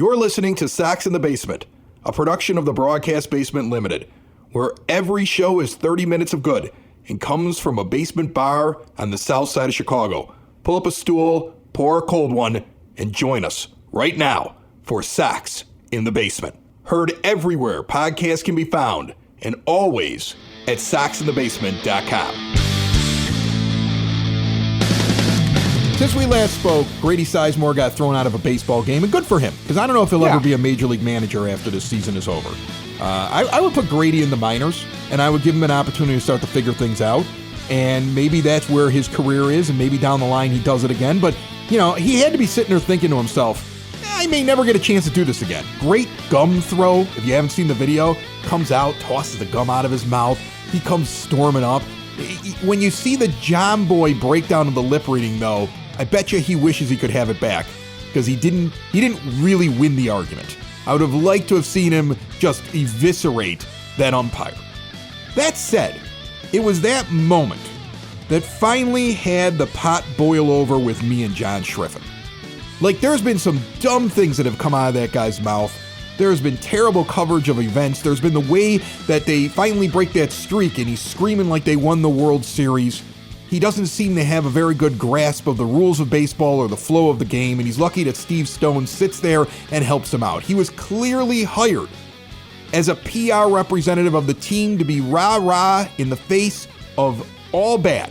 You're listening to Sox in the Basement, a production of the Broadcast Basement Limited, where every show is 30 minutes of good and comes from a basement bar on the south side of Chicago. Pull up a stool, pour a cold one, and join us right now for Sox in the Basement. Heard everywhere podcasts can be found, and always at soxinthebasement.com. Since we last spoke, Grady Sizemore got thrown out of a baseball game, and good for him, because I don't know if he'll ever be a major league manager after this season is over. I would put Grady in the minors, and I would give him an opportunity to start to figure things out, and maybe that's where his career is, and maybe down the line he does it again. But, you know, he had to be sitting there thinking to himself, I may never get a chance to do this again. Great gum throw. If you haven't seen the video, comes out, tosses the gum out of his mouth. He comes storming up. When you see the John Boy breakdown of the lip reading, though, I bet you he wishes he could have it back, because he didn't really win the argument. I would have liked to have seen him just eviscerate that umpire. That said, it was that moment that finally had the pot boil over with me and John Schriffen. Like, there's been some dumb things that have come out of that guy's mouth. There's been terrible coverage of events. There's been the way that they finally break that streak and he's screaming like they won the World Series. He doesn't seem to have a very good grasp of the rules of baseball or the flow of the game, and he's lucky that Steve Stone sits there and helps him out. He was clearly hired as a PR representative of the team to be rah-rah in the face of all bad.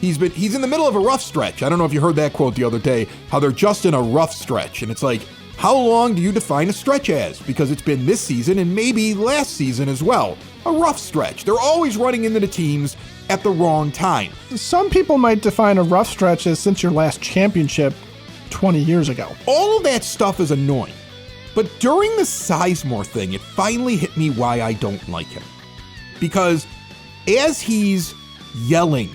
He's in the middle of a rough stretch. I don't know if you heard that quote the other day, how they're just in a rough stretch. And it's like, how long do you define a stretch as? Because it's been this season and maybe last season as well. A rough stretch. They're always running into the teams at the wrong time. Some people might define a rough stretch as since your last championship 20 years ago. All of that stuff is annoying. But during the Sizemore thing, it finally hit me why I don't like him. Because as he's yelling,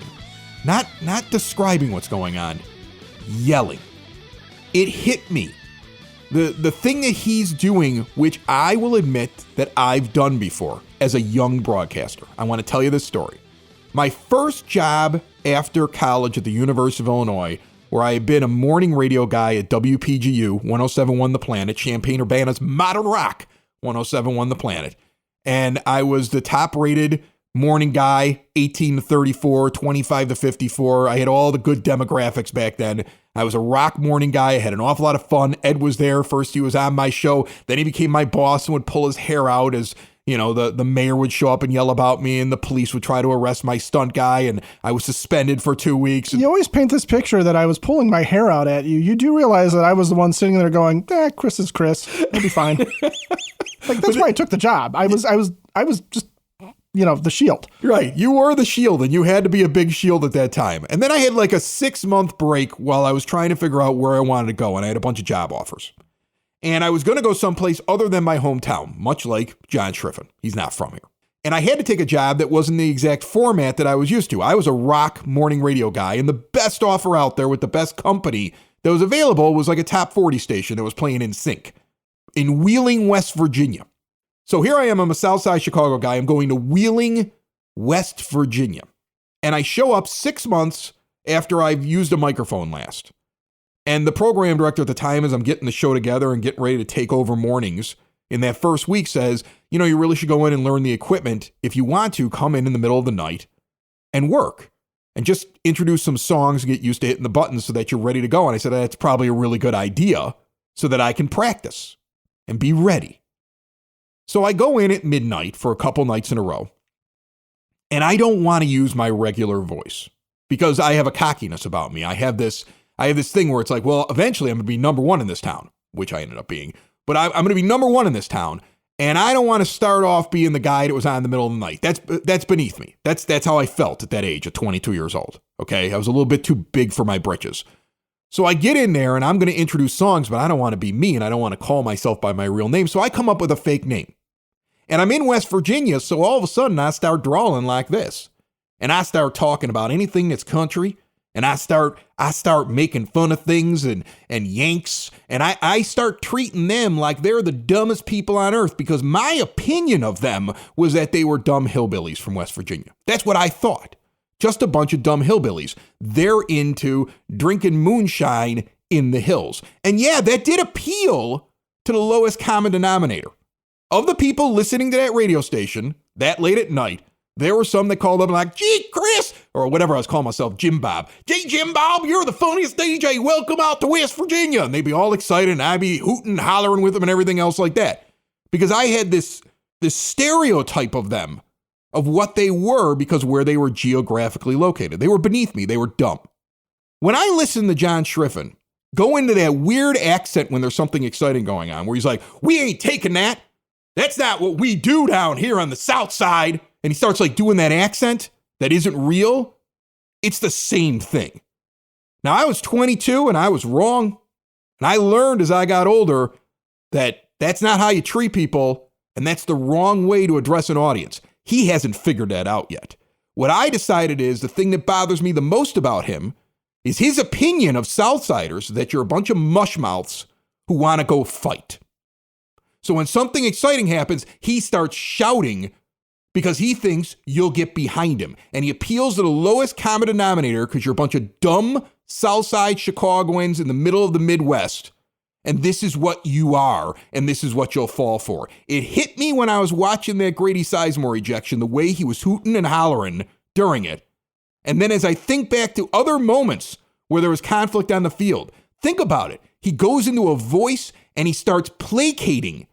not describing what's going on, yelling, it hit me. The thing that he's doing, which I will admit that I've done before as a young broadcaster. I want to tell you this story. My first job after college at the University of Illinois, where I had been a morning radio guy at WPGU, 107.1 The Planet, Champaign-Urbana's Modern Rock, 107.1 The Planet. And I was the top-rated morning guy, 18 to 34, 25 to 54. I had all the good demographics back then. I was a rock morning guy. I had an awful lot of fun. Ed was there. First, he was on my show. Then he became my boss and would pull his hair out as, you know, the mayor would show up and yell about me, and the police would try to arrest my stunt guy, and I was suspended for 2 weeks. You always paint this picture that I was pulling my hair out at you. You do realize that I was the one sitting there going, Chris is Chris. He'll be fine. Like, that's why I took the job. I was just, you know, the shield. Right. You were the shield, and you had to be a big shield at that time. And then I had like a 6-month break while I was trying to figure out where I wanted to go, and I had a bunch of job offers. And I was going to go someplace other than my hometown, much like John Schriffen. He's not from here. And I had to take a job that wasn't the exact format that I was used to. I was a rock morning radio guy, and the best offer out there with the best company that was available was like a top 40 station that was playing in sync in Wheeling, West Virginia. So here I am, I'm a Southside Chicago guy. I'm going to Wheeling, West Virginia. And I show up 6 months after I've used a microphone last. And the program director at the time, as I'm getting the show together and getting ready to take over mornings, in that first week says, you know, you really should go in and learn the equipment. If you want to, come in the middle of the night and work. And just introduce some songs and get used to hitting the buttons so that you're ready to go. And I said, that's probably a really good idea so that I can practice and be ready. So I go in at midnight for a couple nights in a row. And I don't want to use my regular voice because I have a cockiness about me. I have this thing where it's like, well, eventually I'm going to be number one in this town, which I ended up being. But I'm going to be number one in this town, and I don't want to start off being the guy that was on in the middle of the night. That's beneath me. That's how I felt at that age, at 22 years old. Okay, I was a little bit too big for my britches. So I get in there, and I'm going to introduce songs, but I don't want to be me, and I don't want to call myself by my real name. So I come up with a fake name. And I'm in West Virginia, so all of a sudden I start drawling like this. And I start talking about anything that's country. And I start making fun of things and Yanks. And I start treating them like they're the dumbest people on earth because my opinion of them was that they were dumb hillbillies from West Virginia. That's what I thought. Just a bunch of dumb hillbillies. They're into drinking moonshine in the hills. And yeah, that did appeal to the lowest common denominator. Of the people listening to that radio station that late at night, there were some that called up like, gee, Chris, or whatever I was calling myself, Jim Bob. Gee, Jim Bob, you're the funniest DJ. Welcome out to West Virginia. And they'd be all excited, and I'd be hooting and hollering with them and everything else like that. Because I had this stereotype of them, of what they were because where they were geographically located. They were beneath me. They were dumb. When I listen to John Schriffen go into that weird accent when there's something exciting going on, where he's like, we ain't taking that. That's not what we do down here on the South Side. And he starts like doing that accent that isn't real. It's the same thing. Now, I was 22 and I was wrong. And I learned as I got older that that's not how you treat people. And that's the wrong way to address an audience. He hasn't figured that out yet. What I decided is the thing that bothers me the most about him is his opinion of Southsiders, that you're a bunch of mushmouths who want to go fight. So when something exciting happens, he starts shouting because he thinks you'll get behind him. And he appeals to the lowest common denominator because you're a bunch of dumb Southside Chicagoans in the middle of the Midwest. And this is what you are, and this is what you'll fall for. It hit me when I was watching that Grady Sizemore ejection, the way he was hooting and hollering during it. And then as I think back to other moments where there was conflict on the field, think about it. He goes into a voice and he starts placating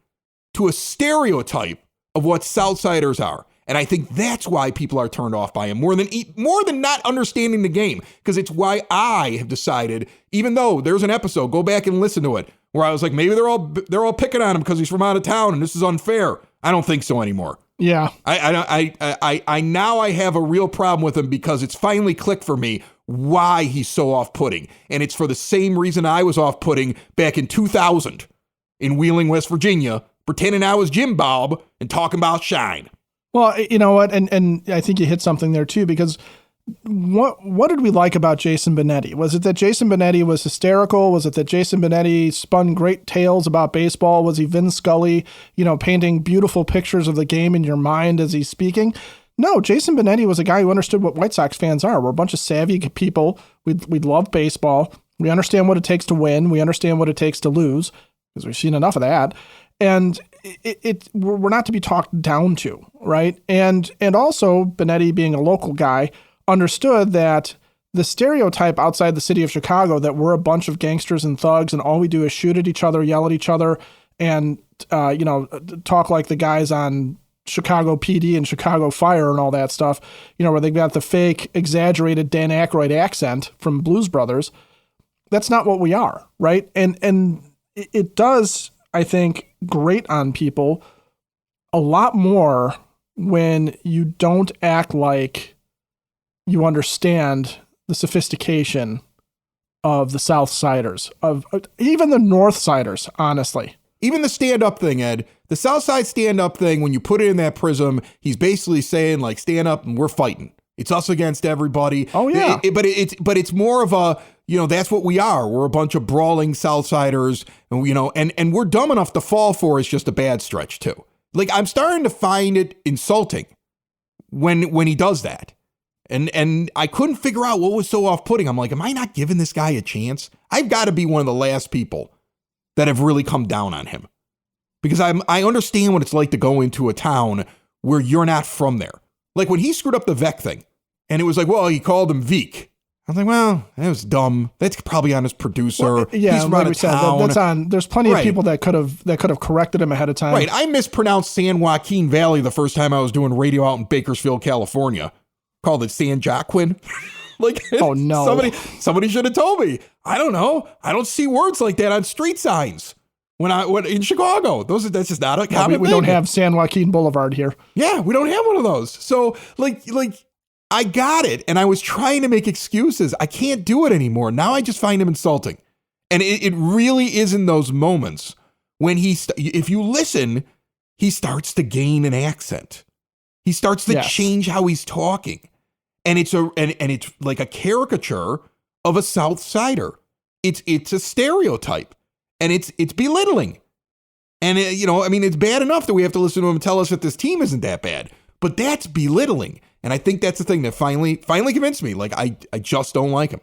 to a stereotype of what Southsiders are. And I think that's why people are turned off by him more than not understanding the game. Because it's why I have decided, even though there's an episode, go back and listen to it, where I was like, maybe they're all picking on him because he's from out of town and this is unfair. I don't think so anymore. Yeah. I now I have a real problem with him because it's finally clicked for me why he's so off-putting. And it's for the same reason I was off-putting back in 2000 in Wheeling, West Virginia, pretending I was Jim Bob and talking about shine. Well, you know what? And I think you hit something there too, because what did we like about Jason Benetti? Was it that Jason Benetti was hysterical? Was it that Jason Benetti spun great tales about baseball? Was he Vin Scully, painting beautiful pictures of the game in your mind as he's speaking? No, Jason Benetti was a guy who understood what White Sox fans are. We're a bunch of savvy people. We love baseball. We understand what it takes to win. We understand what it takes to lose, because we've seen enough of that. And we're not to be talked down to, right? And also Benetti, being a local guy, understood that the stereotype outside the city of Chicago that we're a bunch of gangsters and thugs and all we do is shoot at each other, yell at each other, and talk like the guys on Chicago PD and Chicago Fire and all that stuff, where they've got the fake, exaggerated Dan Aykroyd accent from Blues Brothers. That's not what we are, right? And it does, I think, grate on people a lot more when you don't act like you understand the sophistication of the South Siders, of even the North Siders, honestly. Even the stand-up thing, Ed, the South Side stand-up thing, when you put it in that prism, he's basically saying, like, stand up and we're fighting. It's us against everybody. Oh, yeah. But it's more of a, that's what we are. We're a bunch of brawling Southsiders, and we're dumb enough to fall for it's just a bad stretch, too. Like, I'm starting to find it insulting when he does that. And I couldn't figure out what was so off-putting. I'm like, am I not giving this guy a chance? I've got to be one of the last people that have really come down on him. Because I understand what it's like to go into a town where you're not from there. Like when he screwed up the Vec thing, and it was like, well, he called him Veek. I was like, well, that was dumb. That's probably on his producer. Well, yeah, he's from out of town. That's on. There's plenty of people that could have corrected him ahead of time. Right. I mispronounced San Joaquin Valley the first time I was doing radio out in Bakersfield, California. Called it San Joaquin. Like, oh no! Somebody should have told me. I don't know. I don't see words like that on street signs when in Chicago. That's just not a common thing. We don't have San Joaquin Boulevard here. Yeah, we don't have one of those. So like I got it, and I was trying to make excuses. I can't do it anymore. Now I just find him insulting, and it really is in those moments when if you listen, he starts to gain an accent. He starts to change how he's talking. And it's like a caricature of a South Sider. It's a stereotype, and it's belittling. And it's bad enough that we have to listen to him tell us that this team isn't that bad, but that's belittling. And I think that's the thing that finally convinced me. Like I just don't like him.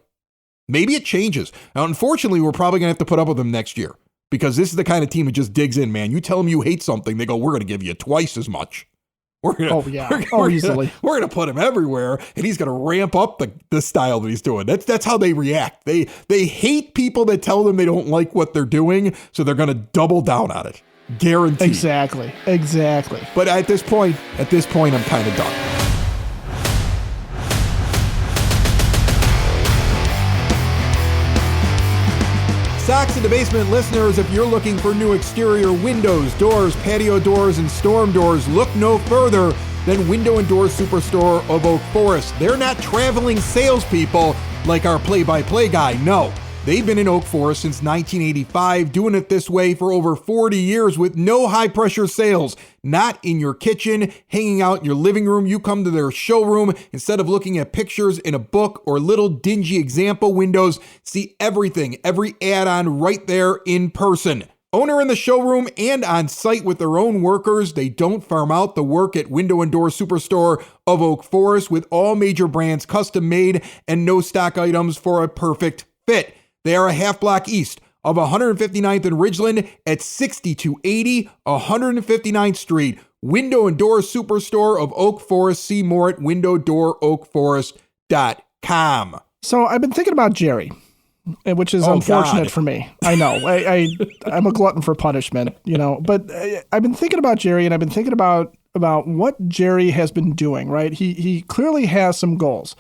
Maybe it changes. Now, unfortunately, we're probably gonna have to put up with him next year because this is the kind of team that just digs in, man. You tell them you hate something, they go, we're going to give you twice as much. Easily. We're going to put him everywhere, and he's going to ramp up the style that he's doing. That's how they react. They hate people that tell them they don't like what they're doing, so they're going to double down on it. Guaranteed. Exactly. But at this point, I'm kind of done. Sox in the Basement listeners, if you're looking for new exterior windows, doors, patio doors, and storm doors, look no further than Window and Door Superstore of Oak Forest. They're not traveling salespeople like our play-by-play guy. No, they've been in Oak Forest since 1985, doing it this way for over 40 years with no high-pressure sales. Not in your kitchen, hanging out in your living room. You come to their showroom. Instead of looking at pictures in a book or little dingy example windows, see everything, every add-on right there in person. Owner in the showroom and on site with their own workers. They don't farm out the work at Window and Door Superstore of Oak Forest with all major brands custom made and no stock items for a perfect fit. They are a half block east of 159th and Ridgeland at 6280 159th Street. Window and Door Superstore of Oak Forest. See more at windowdooroakforest.com. So I've been thinking about Jerry, which is unfortunate for me. I know. I'm a glutton for punishment, but I've been thinking about Jerry, and I've been thinking about what Jerry has been doing, right? He clearly has some goals.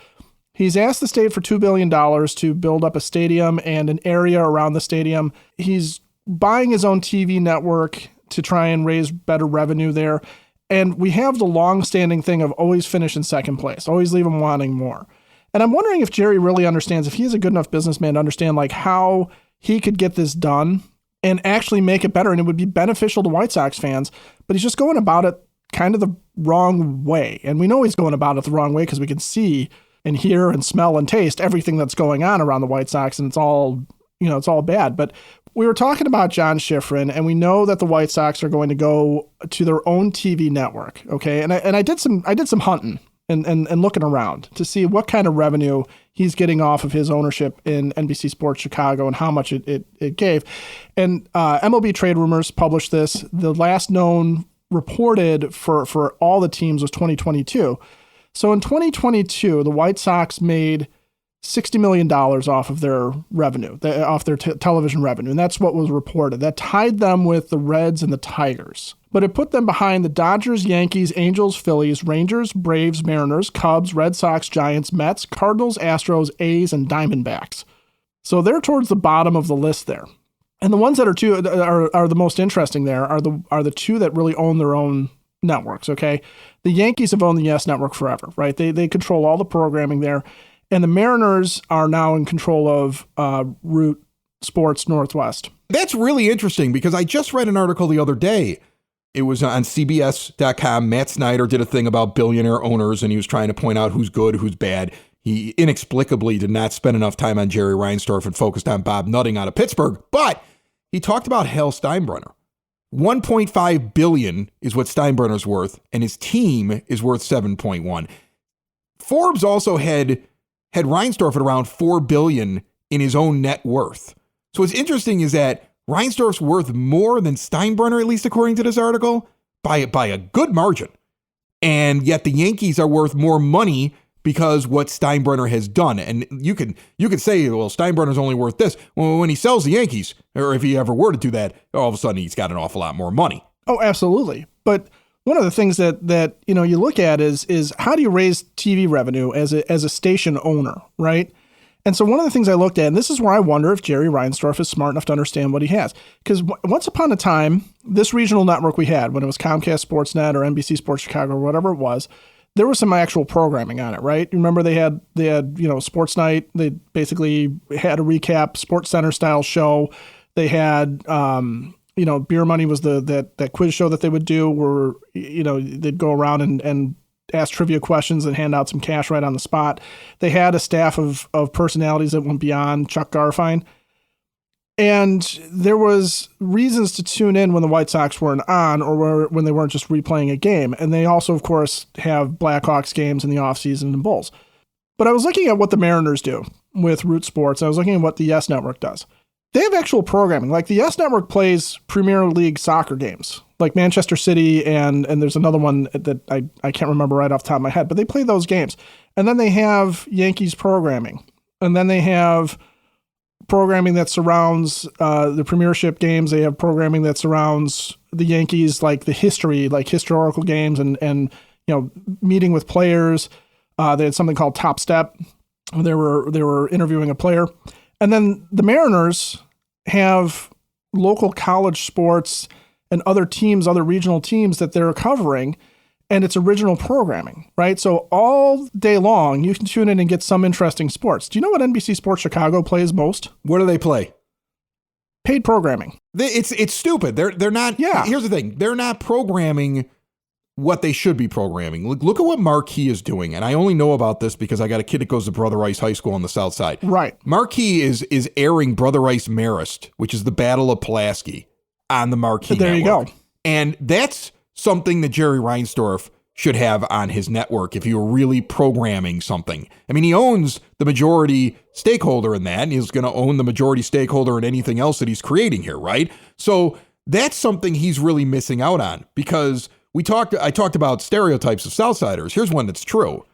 He's asked the state for $2 billion to build up a stadium and an area around the stadium. He's buying his own TV network to try and raise better revenue there. And we have the long-standing thing of always finish in second place, always leave him wanting more. And I'm wondering if Jerry really understands, if he's a good enough businessman to understand how he could get this done and actually make it better. And it would be beneficial to White Sox fans, but he's just going about it kind of the wrong way. And we know he's going about it the wrong way because we can see and hear and smell and taste everything that's going on around the White Sox, and it's all bad. But we were talking about John Schifrin, and we know that the White Sox are going to go to their own TV network, okay? And I did some hunting and looking around to see what kind of revenue he's getting off of his ownership in NBC Sports Chicago and how much it gave. And MLB Trade Rumors published this. The last known reported for all the teams was 2022. So in 2022, the White Sox made $60 million off of their revenue, off their television revenue, and that's what was reported. That tied them with the Reds and the Tigers. But it put them behind the Dodgers, Yankees, Angels, Phillies, Rangers, Braves, Mariners, Cubs, Red Sox, Giants, Mets, Cardinals, Astros, A's, and Diamondbacks. So they're towards the bottom of the list there. And the ones that are the most interesting there are the two that really own their own networks, okay? The Yankees have owned the YES Network forever, right? They control all the programming there. And the Mariners are now in control of Root Sports Northwest. That's really interesting because I just read an article the other day. It was on CBS.com. Matt Snyder did a thing about billionaire owners, and he was trying to point out who's good, who's bad. He inexplicably did not spend enough time on Jerry Reinsdorf and focused on Bob Nutting out of Pittsburgh, but he talked about Hal Steinbrenner. $1.5 billion is what Steinbrenner's worth, and his team is worth $7.1. Forbes also had Reinsdorf at around $4 billion in his own net worth. So what's interesting is that Reinsdorf's worth more than Steinbrenner, at least according to this article, by a good margin. And yet the Yankees are worth more money because what Steinbrenner has done. And you could say, well, Steinbrenner's only worth this. Well, when he sells the Yankees, or if he ever were to do that, all of a sudden he's got an awful lot more money. Oh, absolutely. But one of the things that you look at is how do you raise TV revenue as a station owner, right? And so one of the things I looked at, and this is where I wonder if Jerry Reinsdorf is smart enough to understand what he has. Because once upon a time, this regional network we had, when it was Comcast Sportsnet or NBC Sports Chicago or whatever it was, there was some actual programming on it, right? You remember they had Sports Night. They basically had a recap Sports Center style show. They had Beer Money was that quiz show that they would do where they'd go around and ask trivia questions and hand out some cash right on the spot. They had a staff of personalities that went beyond Chuck Garfien. And there was reasons to tune in when the White Sox weren't on or when they weren't just replaying a game. And they also, of course, have Blackhawks games in the offseason and Bulls. But I was looking at what the Mariners do with Root Sports. I was looking at what the YES Network does. They have actual programming. Like the Yes Network plays Premier League soccer games, like Manchester City, and there's another one that I can't remember right off the top of my head, but they play those games. And then they have Yankees programming. And then they have programming that surrounds the Premiership games. They have programming that surrounds the Yankees, like the history, like historical games and meeting with players. They had something called Top Step. They were interviewing a player. And then the Mariners have local college sports and other teams, other regional teams that they're covering, and it's original programming, right? So all day long, you can tune in and get some interesting sports. Do you know what NBC Sports Chicago plays most? What do they play? Paid programming. It's stupid. They're not. Yeah. Here's the thing. They're not programming what they should be programming. Look at what Marquee is doing. And I only know about this because I got a kid that goes to Brother Rice High School on the South Side. Right. Marquee is airing Brother Rice Marist, which is the Battle of Pulaski, on the Marquee There network. you go. And that's something that Jerry Reinsdorf should have on his network if he were really programming something. I mean, he owns the majority stakeholder in that, and he's going to own the majority stakeholder in anything else that he's creating here, right? So that's something he's really missing out on, because I talked about stereotypes of Southsiders. Here's one that's true.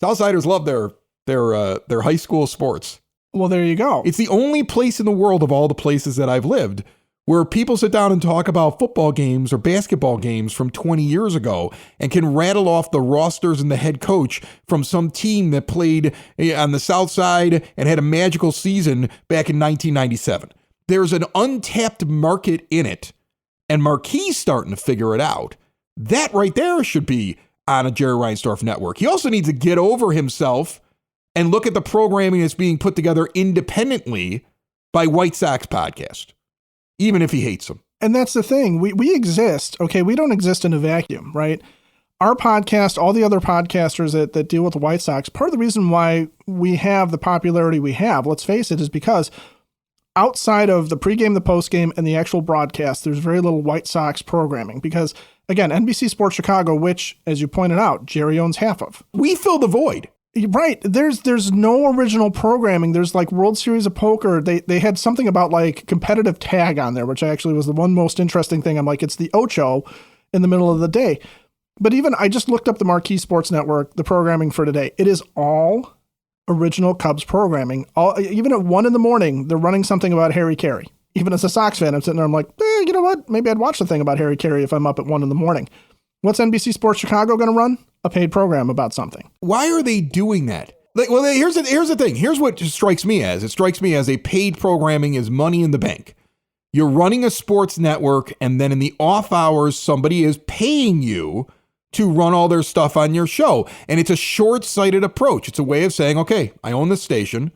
Southsiders love their high school sports. Well, there you go. It's the only place in the world of all the places that I've lived where people sit down and talk about football games or basketball games from 20 years ago and can rattle off the rosters and the head coach from some team that played on the South Side and had a magical season back in 1997. There's an untapped market in it, and Marquee's starting to figure it out. That right there should be on a Jerry Reinsdorf network. He also needs to get over himself and look at the programming that's being put together independently by White Sox podcast, even if he hates them. And that's the thing. We exist. Okay, we don't exist in a vacuum, right? Our podcast, all the other podcasters that deal with the White Sox, part of the reason why we have the popularity we have, let's face it, is because outside of the pregame, the postgame, and the actual broadcast, there's very little White Sox programming because, again, NBC Sports Chicago, which, as you pointed out, Jerry owns half of. We fill the void. Right. There's no original programming. There's like World Series of Poker. They had something about like competitive tag on there, which actually was the one most interesting thing. I'm like, it's the Ocho in the middle of the day. But even I just looked up the Marquee Sports Network, the programming for today. It is all original Cubs programming. Even at 1 a.m, they're running something about Harry Carey. Even as a Sox fan, I'm sitting there, I'm like, you know what? Maybe I'd watch the thing about Harry Carey if I'm up at 1 a.m. What's NBC Sports Chicago going to run? A paid program about something. Why are they doing that? Well, here's the thing. Here's what strikes me as. It strikes me as a paid programming is money in the bank. You're running a sports network, and then in the off hours, somebody is paying you to run all their stuff on your show. And it's a short-sighted approach. It's a way of saying, okay, I own this station.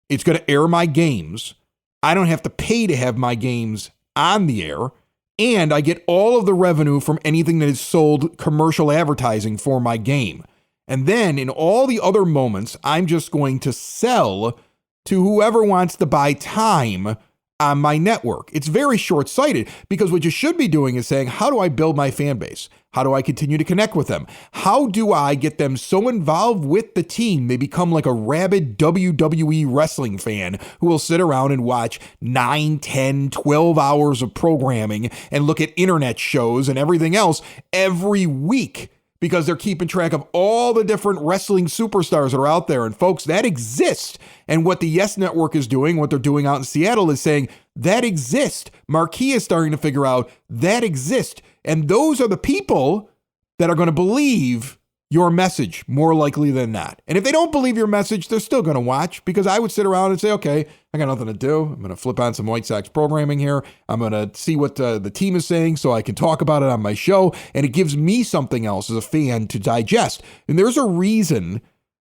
It's going to air my games. I don't have to pay to have my games on the air. And I get all of the revenue from anything that is sold commercial advertising for my game. And then in all the other moments, I'm just going to sell to whoever wants to buy time on my network. It's very short-sighted because what you should be doing is saying, how do I build my fan base? How do I continue to connect with them? How do I get them so involved with the team they become like a rabid WWE wrestling fan who will sit around and watch 9, 10, 12 hours of programming and look at internet shows and everything else every week because they're keeping track of all the different wrestling superstars that are out there. And folks, that exists. And what the Yes Network is doing, what they're doing out in Seattle is saying, that exists. Marquee is starting to figure out that exists. And those are the people that are going to believe your message more likely than not. And if they don't believe your message, they're still going to watch because I would sit around and say, okay, I got nothing to do. I'm going to flip on some White Sox programming here. I'm going to see what the team is saying so I can talk about it on my show. And it gives me something else as a fan to digest. And there's a reason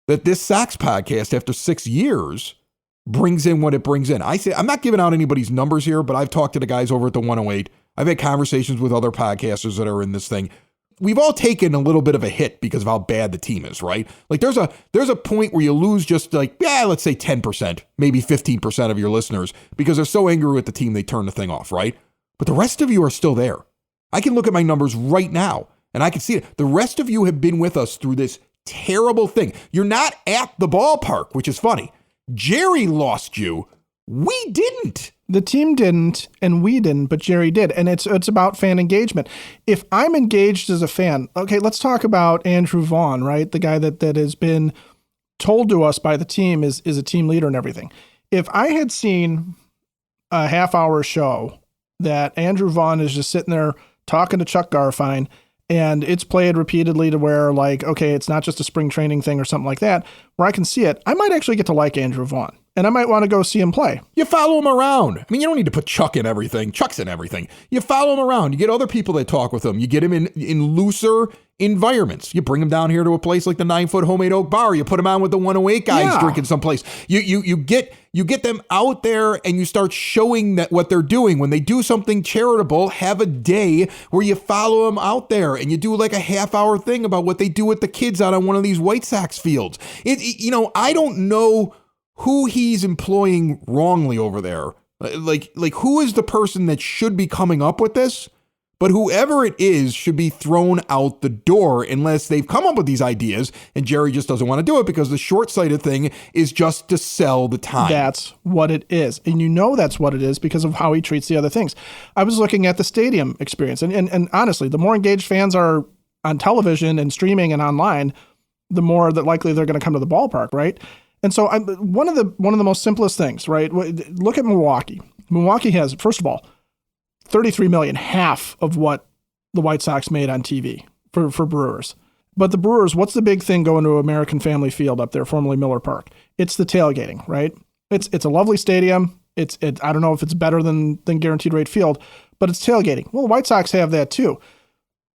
that this Sox podcast, after 6 years, brings in what it brings in. I say, I'm not giving out anybody's numbers here, but I've talked to the guys over at the 108. I've had conversations with other podcasters that are in this thing. We've all taken a little bit of a hit because of how bad the team is, right? Like there's a point where you lose just like, let's say 10%, maybe 15% of your listeners because they're so angry with the team they turn the thing off, right? But the rest of you are still there. I can look at my numbers right now and I can see it. The rest of you have been with us through this terrible thing. You're not at the ballpark, which is funny. Jerry lost you. We didn't. The team didn't, and we didn't, but Jerry did. And it's about fan engagement. If I'm engaged as a fan, okay, let's talk about Andrew Vaughn, right? The guy that has been told to us by the team is a team leader and everything. If I had seen a half-hour show that Andrew Vaughn is just sitting there talking to Chuck Garfien, and it's played repeatedly to where, like, okay, it's not just a spring training thing or something like that, where I can see it, I might actually get to like Andrew Vaughn. And I might want to go see him play. You follow him around. I mean, you don't need to put Chuck in everything. Chuck's in everything. You follow him around. You get other people that talk with him. You get him in looser environments. You bring him down here to a place like the 9-foot Homemade Oak Bar. You put him on with the 108 guys drinking someplace. You get them out there and you start showing that what they're doing. When they do something charitable, have a day where you follow them out there and you do like a half-hour thing about what they do with the kids out on one of these White Sox fields. I don't know who he's employing wrongly over there. Like who is the person that should be coming up with this? But whoever it is should be thrown out the door unless they've come up with these ideas and Jerry just doesn't want to do it because the short-sighted thing is just to sell the time. That's what it is. And you know that's what it is because of how he treats the other things. I was looking at the stadium experience and honestly, the more engaged fans are on television and streaming and online, the more that likely they're going to come to the ballpark, right? And so one of the most simplest things, right? Look at Milwaukee. Milwaukee has, first of all, 33 million, half of what the White Sox made on TV for Brewers. But the Brewers, what's the big thing going to American Family Field up there, formerly Miller Park? It's the tailgating, right? It's a lovely stadium. I don't know if it's better than Guaranteed Rate Field, but it's tailgating. Well, the White Sox have that too.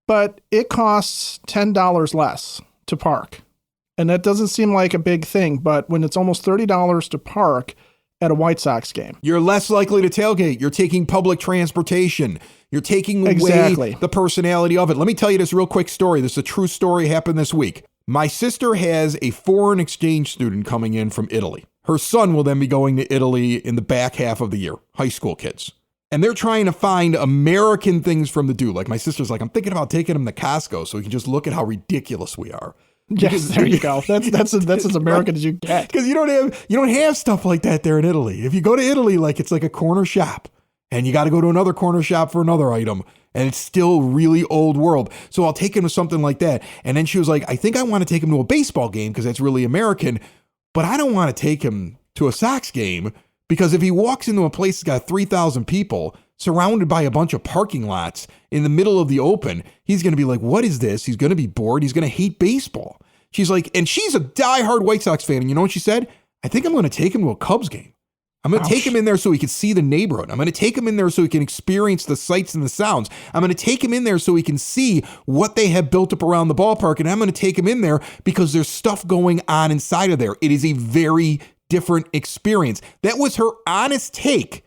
But it costs $10 less to park. And that doesn't seem like a big thing, but when it's almost $30 to park at a White Sox game, you're less likely to tailgate. You're taking public transportation. You're taking away the personality of it. Let me tell you this real quick story. This is a true story, happened this week. My sister has a foreign exchange student coming in from Italy. Her son will then be going to Italy in the back half of the year, high school kids. And they're trying to find American things from the do. Like my sister's like, I'm thinking about taking him to Costco so we can just look at how ridiculous we are. Yes, there you go. That's as American as you get. Because you don't have stuff like that there in Italy. If you go to Italy, like it's like a corner shop, and you got to go to another corner shop for another item, and it's still really old world. So I'll take him to something like that. And then she was like, I think I want to take him to a baseball game because that's really American, but I don't want to take him to a Sox game because if he walks into a place that's got 3,000 people surrounded by a bunch of parking lots in the middle of the open, he's going to be like, what is this? He's going to be bored. He's going to hate baseball. She's like, and she's a diehard White Sox fan. And you know what she said? I think I'm going to take him to a Cubs game. I'm going to take him in there so he can see the neighborhood. I'm going to take him in there so he can experience the sights and the sounds. I'm going to take him in there so he can see what they have built up around the ballpark. And I'm going to take him in there because there's stuff going on inside of there. It is a very different experience. That was her honest take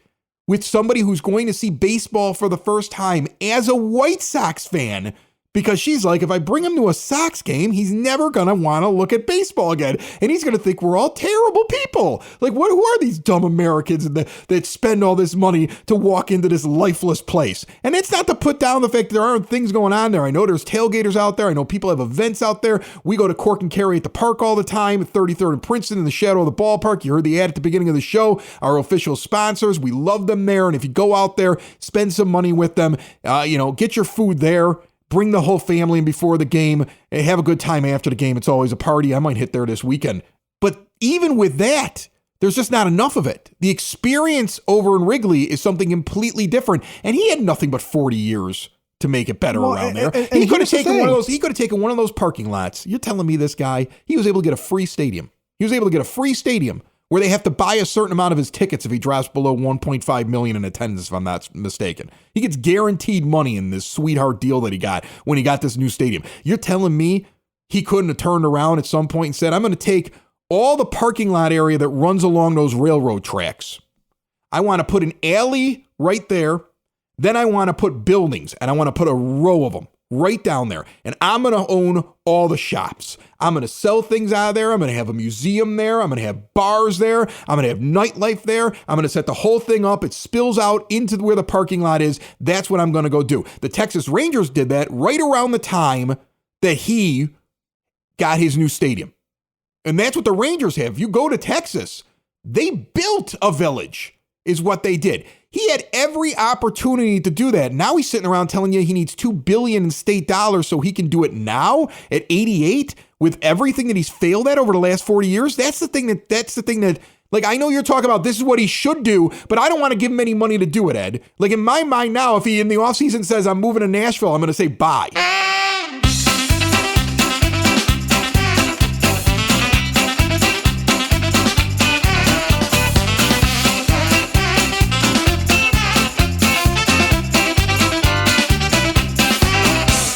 with somebody who's going to see baseball for the first time as a White Sox fan, because she's like, if I bring him to a Sox game, he's never going to want to look at baseball again. And he's going to think we're all terrible people. Like, who are these dumb Americans that spend all this money to walk into this lifeless place? And it's not to put down the fact that there aren't things going on there. I know there's tailgaters out there. I know people have events out there. We go to Cork and Carry at the park all the time, at 33rd and Princeton in the shadow of the ballpark. You heard the ad at the beginning of the show. Our official sponsors, we love them there. And if you go out there, spend some money with them, get your food there. Bring the whole family in before the game. Have a good time after the game. It's always a party. I might hit there this weekend. But even with that, there's just not enough of it. The experience over in Wrigley is something completely different. And he had nothing but 40 years to make it better around there. And he could have taken one of those. He could have taken one of those parking lots. You're telling me this guy, he was able to get a free stadium. He was able to get a free stadium where they have to buy a certain amount of his tickets if he drops below 1.5 million in attendance, if I'm not mistaken. He gets guaranteed money in this sweetheart deal that he got when he got this new stadium. You're telling me he couldn't have turned around at some point and said, I'm going to take all the parking lot area that runs along those railroad tracks. I want to put an alley right there. Then I want to put buildings, and I want to put a row of them right down there. And I'm going to own all the shops. I'm going to sell things out of there. I'm going to have a museum there. I'm going to have bars there. I'm going to have nightlife there. I'm going to set the whole thing up. It spills out into where the parking lot is. That's what I'm going to go do. The Texas Rangers did that right around the time that he got his new stadium. And that's what the Rangers have. If you go to Texas, they built a village. is what they did. He had every opportunity to do that. Now he's sitting around telling you he needs $2 billion in state dollars so he can do it now at 88 with everything that he's failed at over the last 40 years. That's the thing that, like, I know you're talking about this is what he should do, but I don't want to give him any money to do it, Ed. Like, in my mind now, if he in the offseason says I'm moving to Nashville, I'm going to say bye.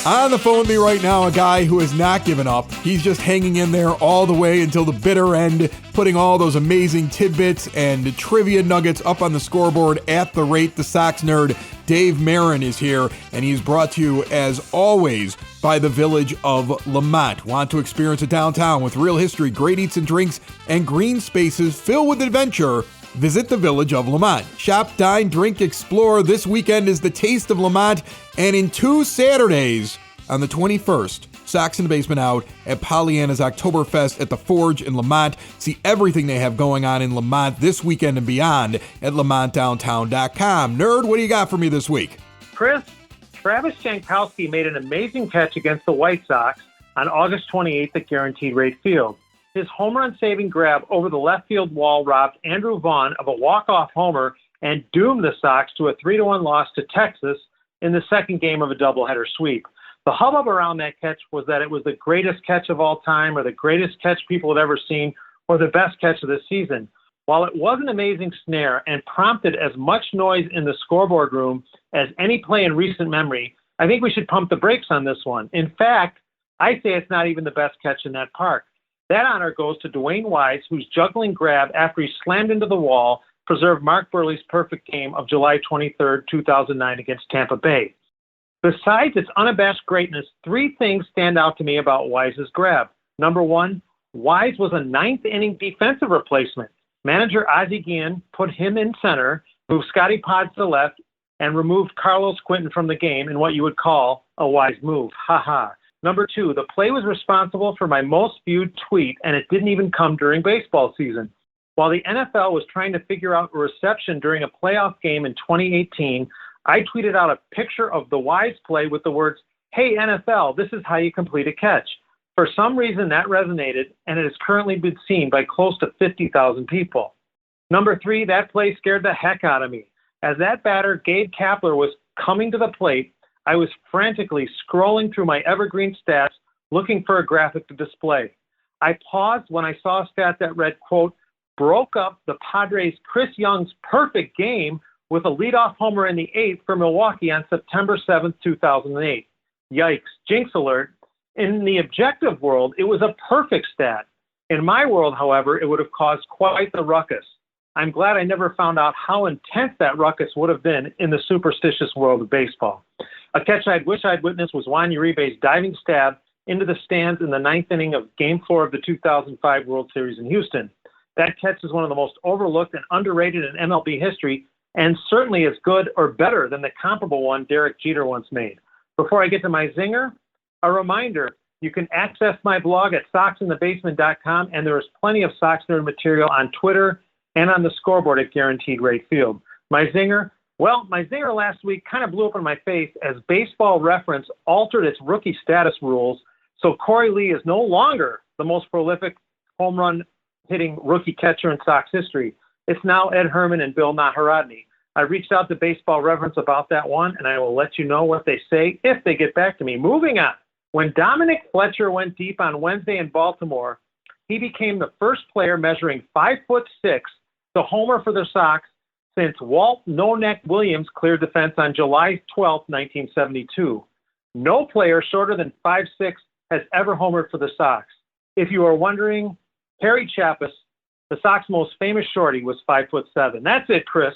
On the phone with me right now, a guy who has not given up. He's just hanging in there all the way until the bitter end, putting all those amazing tidbits and trivia nuggets up on the scoreboard at the rate. The Sox nerd, Dave Marin, is here, and he's brought to you, as always, by the Village of Lamont. Want to experience a downtown with real history, great eats and drinks, and green spaces filled with adventure? Visit the Village of Lamont. Shop, dine, drink, explore. This weekend is the Taste of Lamont, and in 2 Saturdays, on the 21st, Sox in the Basement out at Pollyanna's Oktoberfest at the Forge in Lamont. See everything they have going on in Lamont this weekend and beyond at lamontdowntown.com. Nerd, what do you got for me this week? Chris, Travis Jankowski made an amazing catch against the White Sox on August 28th at Guaranteed Rate Field. His home run saving grab over the left field wall robbed Andrew Vaughn of a walk-off homer and doomed the Sox to a 3-1 loss to Texas in the second game of a doubleheader sweep. The hubbub around that catch was that it was the greatest catch of all time, or the greatest catch people had ever seen, or the best catch of the season. While it was an amazing snare and prompted as much noise in the scoreboard room as any play in recent memory, I think we should pump the brakes on this one. In fact, I say it's not even the best catch in that park. That honor goes to Dwayne Wise, whose juggling grab after he slammed into the wall preserved Mark Burley's perfect game of July 23rd, 2009 against Tampa Bay. Besides its unabashed greatness, 3 things stand out to me about Wise's grab. Number 1, Wise was a 9th-inning defensive replacement. Manager Ozzie Guillen put him in center, moved Scotty Pod to the left, and removed Carlos Quentin from the game in what you would call a Wise move. Ha ha. Number 2, the play was responsible for my most viewed tweet, and it didn't even come during baseball season. While the NFL was trying to figure out a reception during a playoff game in 2018, I tweeted out a picture of the Wise play with the words, "Hey NFL, this is how you complete a catch." For some reason that resonated, and it has currently been seen by close to 50,000 people. Number 3, that play scared the heck out of me. As that batter, Gabe Kapler, was coming to the plate, I was frantically scrolling through my evergreen stats looking for a graphic to display. I paused when I saw a stat that read, quote, broke up the Padres' Chris Young's perfect game with a leadoff homer in the 8th for Milwaukee on September 7th, 2008. Yikes, jinx alert. In the objective world, it was a perfect stat. In my world, however, it would have caused quite the ruckus. I'm glad I never found out how intense that ruckus would have been in the superstitious world of baseball. A catch I wish I'd witnessed was Juan Uribe's diving stab into the stands in the 9th inning of Game 4 of the 2005 World Series in Houston. That catch is one of the most overlooked and underrated in MLB history, and certainly as good or better than the comparable one Derek Jeter once made. Before I get to my zinger, a reminder, you can access my blog at soxinthebasement.com, and there is plenty of Sox Nerd material on Twitter and on the scoreboard at Guaranteed Rate Field. My zinger? Well, my zinger last week kind of blew up in my face as Baseball Reference altered its rookie status rules, so Corey Lee is no longer the most prolific home run hitting rookie catcher in Sox history. It's now Ed Herman and Bill Naharodny. I reached out to Baseball Reference about that one, and I will let you know what they say if they get back to me. Moving on. When Dominic Fletcher went deep on Wednesday in Baltimore, he became the first player measuring 5'6" to homer for the Sox since Walt No-Neck Williams cleared the fence on July 12, 1972. No player shorter than 5'6" has ever homered for the Sox. If you are wondering, Harry Chappis, the Sox most famous shorty, was 5'7". That's it, Chris.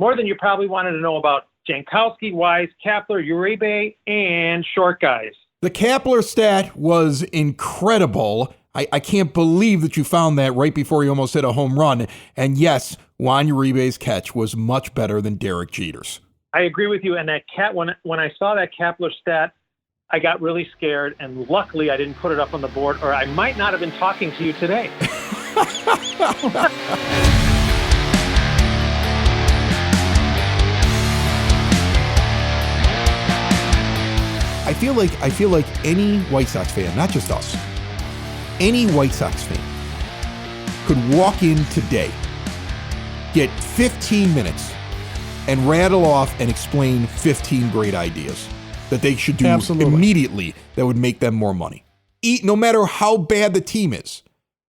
More than you probably wanted to know about Jankowski, Wise, Kapler, Uribe, and short guys. The Kapler stat was incredible. I can't believe that you found that right before you almost hit a home run. And yes, Juan Uribe's catch was much better than Derek Jeter's. I agree with you. And that when I saw that Kapler stat, I got really scared. And luckily, I didn't put it up on the board, or I might not have been talking to you today. I feel like any White Sox fan, not just us, any White Sox fan could walk in today, get 15 minutes, and rattle off and explain 15 great ideas that they should do immediately that would make them more money. No matter how bad the team is.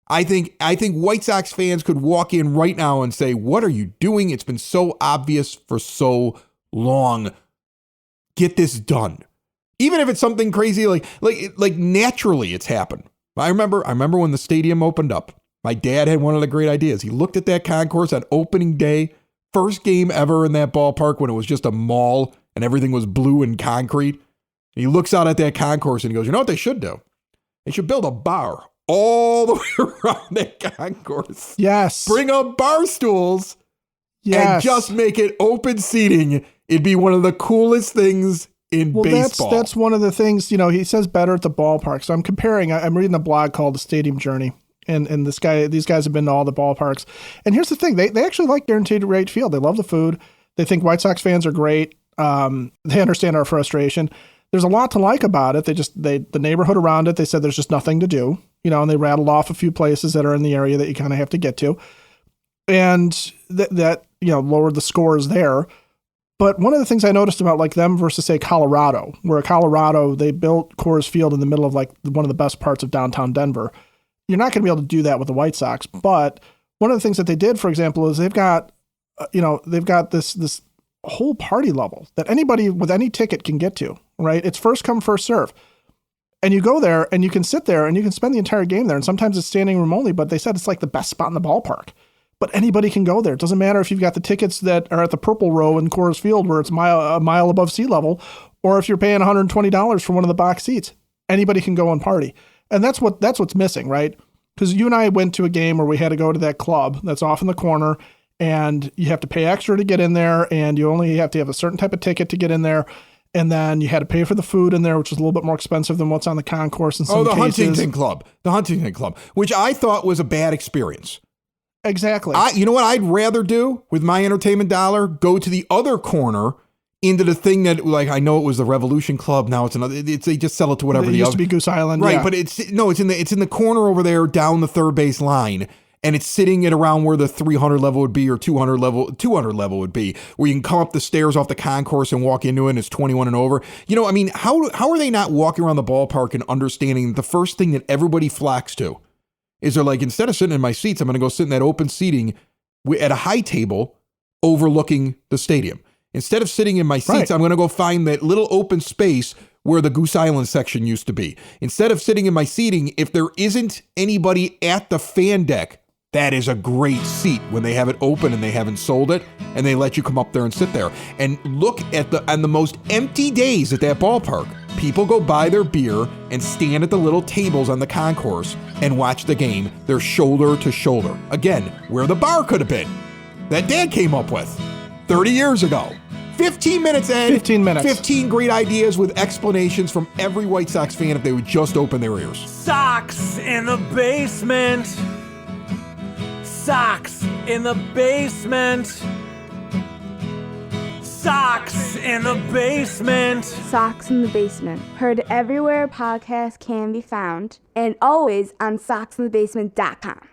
I think White Sox fans could walk in right now and say, what are you doing? It's been so obvious for so long. Get this done. Even if it's something crazy, like naturally it's happened. I remember when the stadium opened up, my dad had one of the great ideas. He looked at that concourse on opening day, first game ever in that ballpark when it was just a mall and everything was blue and concrete. And he looks out at that concourse and he goes, you know what they should do? They should build a bar all the way around that concourse. Yes. Bring up bar stools and just make it open seating. It'd be one of the coolest things in baseball. That's one of the things, he says better at the ballpark. So I'm reading a blog called The Stadium Journey. And these guys have been to all the ballparks. And here's the thing. They actually like guaranteed rate field. They love the food. They think White Sox fans are great. They understand our frustration. There's a lot to like about it. The neighborhood around it, they said there's just nothing to do, and they rattled off a few places that are in the area that you kind of have to get to. And that lowered the scores there. But one of the things I noticed about like them versus say Colorado, where Colorado, they built Coors Field in the middle of like one of the best parts of downtown Denver. You're not going to be able to do that with the White Sox. But one of the things that they did, for example, is they've got this whole party level that anybody with any ticket can get to, right? It's first come, first serve. And you go there and you can sit there and you can spend the entire game there. And sometimes it's standing room only, but they said it's like the best spot in the ballpark. But anybody can go there. It doesn't matter if you've got the tickets that are at the purple row in Coors Field where it's a mile above sea level, or if you're paying $120 for one of the box seats. Anybody can go and party. And that's what's missing, right? Because you and I went to a game where we had to go to that club that's off in the corner, and you have to pay extra to get in there, and you only have to have a certain type of ticket to get in there. And then you had to pay for the food in there, which is a little bit more expensive than what's on the concourse in some cases. The Huntington Club, which I thought was a bad experience. Exactly. You know what I'd rather do with my entertainment dollar? Go to the other corner into the thing that, like, I know it was the Revolution Club. Now it's another. They just sell it to whatever. It used to be Goose Island, right? Yeah. But it's in the corner over there, down the third base line, and it's sitting at around where the 300 level would be or 200 level would be, where you can come up the stairs off the concourse and walk into it. And it's 21 and over. How are they not walking around the ballpark and understanding the first thing that everybody flocks to? Is they're like, instead of sitting in my seats, I'm going to go sit in that open seating at a high table overlooking the stadium. Instead of sitting in my seats, I'm going to go find that little open space where the Goose Island section used to be. Instead of sitting in my seating, if there isn't anybody at the fan deck, that is a great seat when they have it open and they haven't sold it, and they let you come up there and sit there. And look on the most empty days at that ballpark. People go buy their beer and stand at the little tables on the concourse and watch the game. They're shoulder to shoulder. Again, where the bar could have been. That Dad came up with 30 years ago. 15 minutes, Ed. 15 minutes. 15 great ideas with explanations from every White Sox fan if they would just open their ears. Sox in the basement. Sox in the basement. Sox in the basement. Sox in the Basement. Heard everywhere podcasts can be found, and always on soxinthebasement.com.